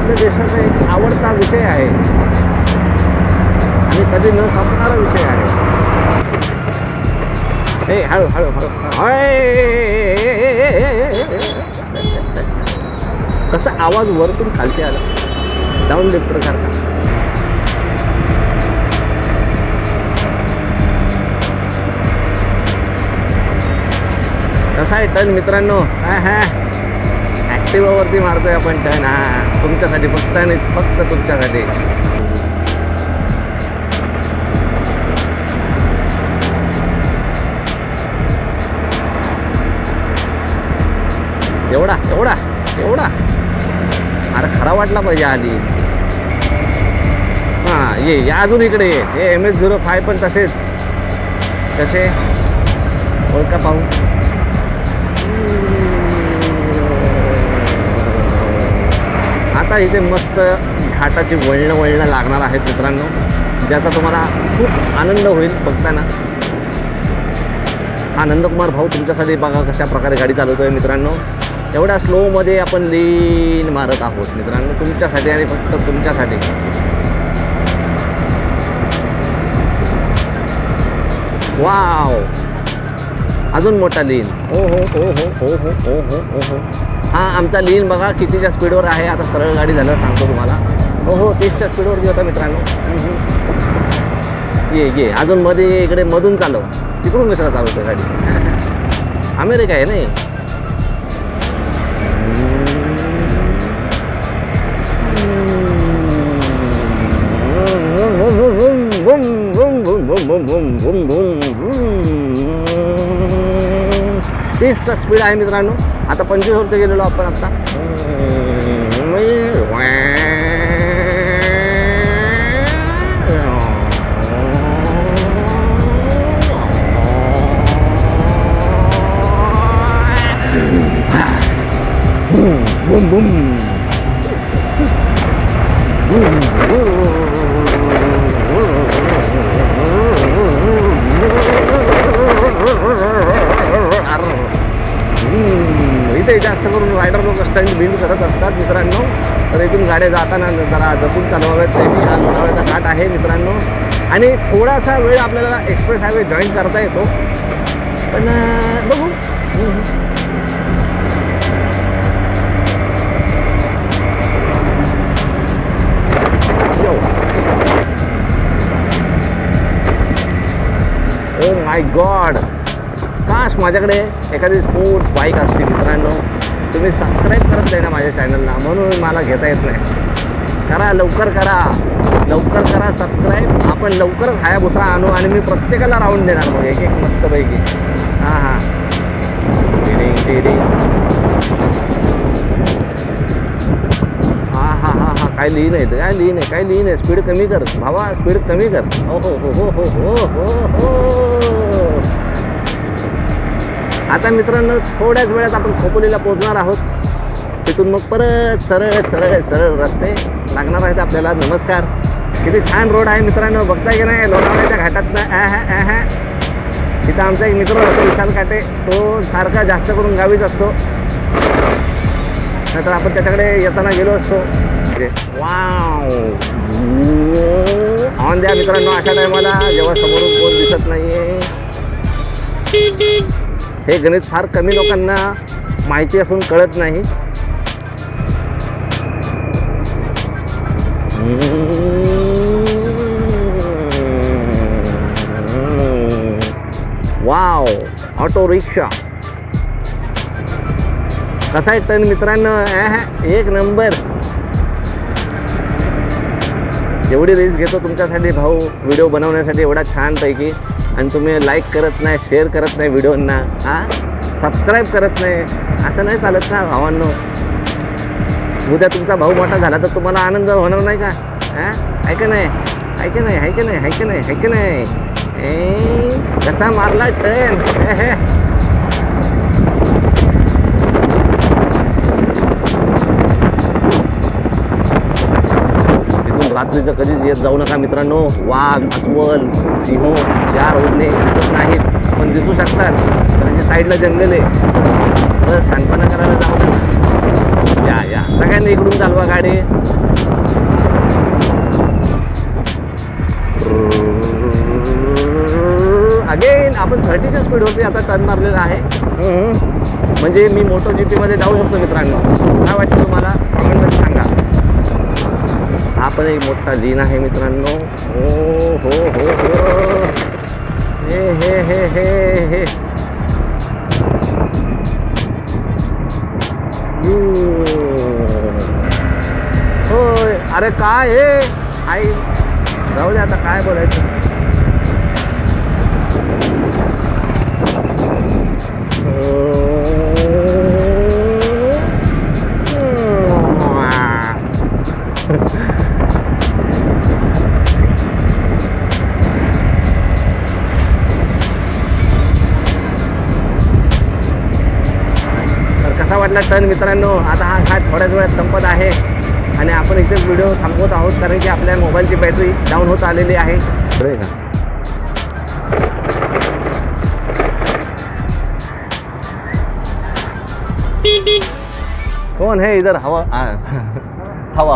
आपल्या देशाचा एक आवडता विषय आहे आणि कधी न संपणारा विषय आहे. हे हळू हळू हळू कसा आवाज वरतून खालती आला डाऊन लिफ्टर सारखा. कसा आहे टर्न मित्रांनो? ॲक्टिवावरती मारतोय आपण टर्न. तुमच्यासाठी फक्त आणि फक्त तुमच्यासाठी. एवढा एवढा एवढा अरे खरा वाटला पाहिजे आली. हां ये या अजून इकडे ये. हे MS-05 पण तसेच कसे ओळखा पाहू. आता इथे मस्त घाटाची वळणं लागणार आहेत मित्रांनो, ज्याचा तुम्हाला खूप आनंद होईल बघताना. हा नंदकुमार भाऊ तुमच्यासाठी बघा कशा प्रकारे गाडी चालवतोय मित्रांनो. एवढ्या स्लोमध्ये आपण लीन मारत आहोत मित्रांनो, तुमच्यासाठी आणि फक्त तुमच्यासाठी. वाव अजून मोठा लीन. ओ हो हो हो हो हो हो हो हो हो. हा आमचा लीन बघा कितीच्या स्पीडवर आहे. आता सरळ गाडी झाल्यावर सांगतो तुम्हाला. हो हो 30च्या स्पीडवरती होता मित्रांनो. ये अजून मध्ये इकडे मधून चालव. तिकडून कशाला चालवतो गाडी? अमेरिका आहे नाही. तीसचा स्पीड आहे मित्रांनो. आता 25वरती गेलेलो आपण आता. बूम बूम इथे जास्त करून रायडर लोक स्टंट बिल्ड करत असतात मित्रांनो. तर इथून गाड्या जाताना जरा जपून चालवाव्यात. हा लोणावळ्याचा घाट आहे मित्रांनो आणि थोडासा वेळ आपल्याला एक्सप्रेस हायवे जॉईन करता येतो. पण बघू. ओ माय गॉड, काश माझ्याकडे एखादी स्पोर्ट्स बाईक असते मित्रांनो. तुम्ही सबस्क्राईब करत नाही ना माझ्या चॅनलला, म्हणून मला घेता येत नाही. करा लवकर करा सबस्क्राईब. आपण लवकरच हायाबुसा आणू आणि मी प्रत्येकाला राऊंड देणार मग एक मस्तपैकी. हां काय लीन आहे काय लीन आहे. स्पीड कमी कर भावा, स्पीड कमी कर. हो हो हो हो हो हो हो हो. आता मित्रांनो थोड्याच वेळात आपण खोपोलीला पोहोचणार आहोत. तिथून मग परत सरळ रस्ते लागणार आहेत आपल्याला. नमस्कार. किती छान रोड आहे मित्रांनो, बघताय की नाही लोणावळ्याच्या घाटातनं. तिथं आमचा एक मित्र होतो विशाल काटे, तो सारखा जास्त करून गावीच असतो. नाहीतर आपण त्याच्याकडे येताना गेलो असतो. वाव ऑन द्या मित्रांनो अशा टायमाला जेव्हा समोरून कोण दिसत नाहीये. हे गणित फार कमी लोकांना माहिती असून कळत नाही. वाव ऑटो रिक्षा कसा आहे टर्न मित्रांनो? एक नंबर. एवढी रिस्क घेतो तुमच्यासाठी भाऊ व्हिडिओ बनवण्यासाठी एवढा छानपैकी, आणि तुम्ही लाईक करत नाही, शेअर करत नाही व्हिडिओंना, सबस्क्राईब करत नाही. असं नाही चालत ना भावांनो. उद्या तुमचा भाऊ मोठा झाला तर तुम्हाला आनंद होणार नाही का? आहे का नाही? कसा मारला ट्रेन. रात्रीचं कधीच येत जाऊ नका मित्रांनो. वाघ, अस्वल, सिंह या रोडने दिसत नाहीत, पण दिसू शकतात. कारण साईडला जंगल आहे, तर शांतपणा करायला जाऊ नका. या सगळ्यांनी इकडून चालवा गाडी. अगेन आपण 30च्या स्पीडवरती आता टर्न मारलेला आहे. म्हणजे मी मोटो GP मध्ये जाऊ शकतो मित्रांनो. काय वाटतं तुम्हाला कॉमेंटमध्ये सांगा. हा पण एक मोठा जीन आहे मित्रांनो. हो हे होय. अरे काय हे आई जाऊ दे आता काय बोलायचं. कसा वाटला टर्न मित्रांनो. आता हा घाट थोड्याच वेळात संपत आहे आणि आपण इथेच व्हिडिओ थांबवत आहोत कारण की आपल्या मोबाईलची बॅटरी डाऊन होत आलेली आहे. कौन है इधर हवा हवा